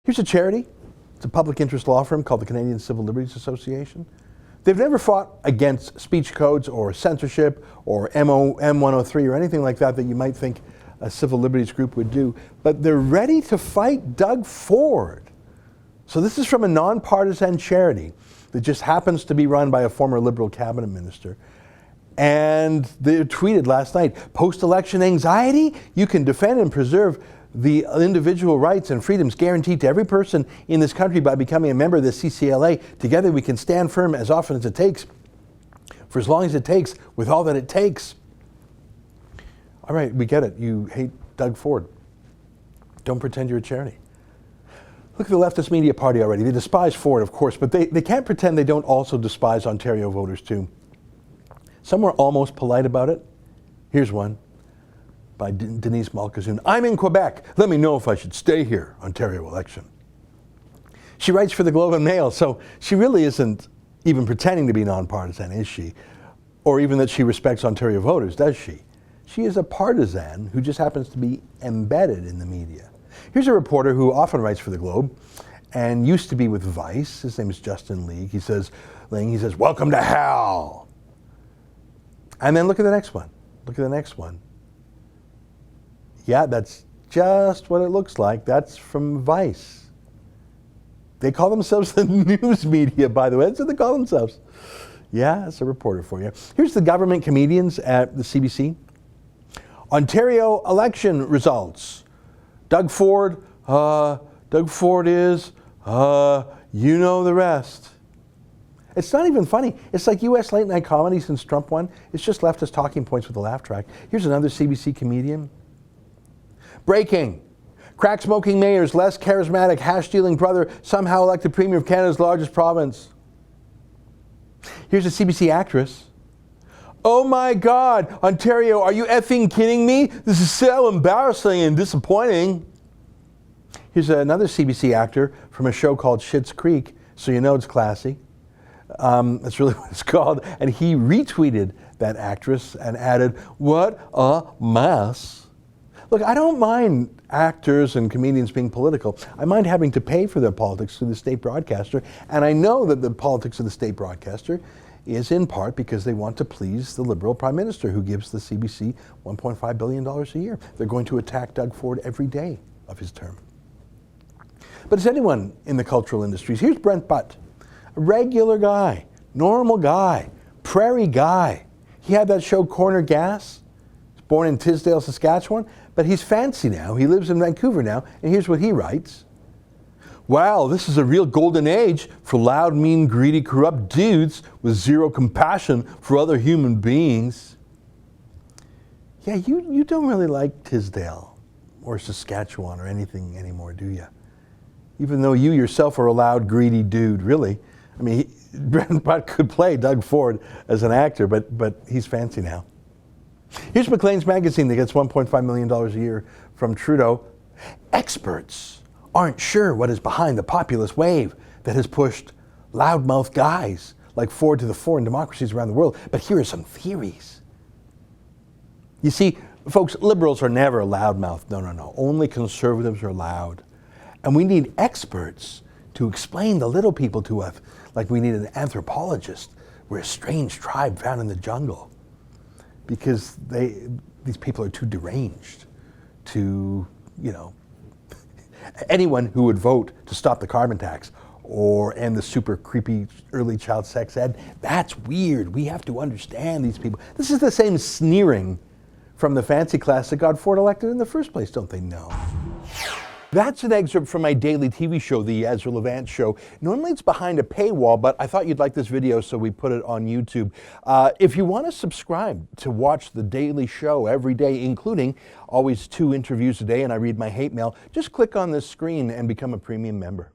Here's a charity. It's a public interest law firm called the Canadian Civil Liberties Association. They've never fought against speech codes or censorship or M103 or anything like that you might think a civil liberties group would do, but they're ready to fight Doug Ford. So this is from a nonpartisan charity that just happens to be run by a former Liberal cabinet minister. And they tweeted last night, post-election anxiety? You can defend and preserve the individual rights and freedoms guaranteed to every person in this country by becoming a member of the CCLA. Together we can stand firm as often as it takes, for as long as it takes, with all that it takes. All right, we get it. You hate Doug Ford. Don't pretend you're a charity. Look at the leftist media party already. They despise Ford, of course, but they can't pretend they don't also despise Ontario voters too. Some were almost polite about it. Here's one by Denise Malkazoun. I'm in Quebec. Let me know if I should stay here. Ontario election. She writes for the Globe and Mail, so she really isn't even pretending to be nonpartisan, is she? Or even that she respects Ontario voters, does she? She is a partisan who just happens to be embedded in the media. Here's a reporter who often writes for the Globe and used to be with Vice. His name is Justin League. He says, welcome to hell. And then look at the next one. Look at the next one. Yeah, that's just what it looks like. That's from Vice. They call themselves the news media, by the way. That's what they call themselves. Yeah, that's a reporter for you. Here's the government comedians at the CBC. Ontario election results. Doug Ford is, you know the rest. It's not even funny. It's like U.S. late night comedy since Trump won. It's just leftist talking points with a laugh track. Here's another CBC comedian. Breaking. Crack-smoking mayor's less charismatic, hash-dealing brother somehow elected premier of Canada's largest province. Here's a CBC actress. Oh my God, Ontario, are you effing kidding me? This is so embarrassing and disappointing. Here's another CBC actor from a show called Schitt's Creek, so you know it's classy. That's really what it's called. And he retweeted that actress and added, what a mess. Look, I don't mind actors and comedians being political. I mind having to pay for their politics through the state broadcaster. And I know that the politics of the state broadcaster is in part because they want to please the Liberal Prime Minister who gives the CBC $1.5 billion a year. They're going to attack Doug Ford every day of his term. But as anyone in the cultural industries, here's Brent Butt, a regular guy, normal guy, prairie guy. He had that show Corner Gas. He's born in Tisdale, Saskatchewan, but he's fancy now. He lives in Vancouver now, and here's what he writes. Wow, this is a real golden age for loud, mean, greedy, corrupt dudes with zero compassion for other human beings. Yeah, you don't really like Tisdale or Saskatchewan or anything anymore, do you? Even though you yourself are a loud, greedy dude, really. I mean, Brent Butt could play Doug Ford as an actor, but he's fancy now. Here's Maclean's magazine that gets $1.5 million a year from Trudeau. Experts aren't sure what is behind the populist wave that has pushed loudmouth guys like Ford to the fore in democracies around the world. But here are some theories. You see, folks, liberals are never loudmouth. No. Only conservatives are loud. And we need experts to explain the little people to us, like we need an anthropologist. We're a strange tribe found in the jungle. Because these people are too deranged to, anyone who would vote to stop the carbon tax or end the super creepy early child sex ed, that's weird. We have to understand these people. This is the same sneering from the fancy class that got Ford elected in the first place, don't they know? That's an excerpt from my daily TV show, The Ezra Levant Show. Normally it's behind a paywall, but I thought you'd like this video, so we put it on YouTube. If you want to subscribe to watch the daily show every day, including always 2 interviews a day, and I read my hate mail, just click on this screen and become a premium member.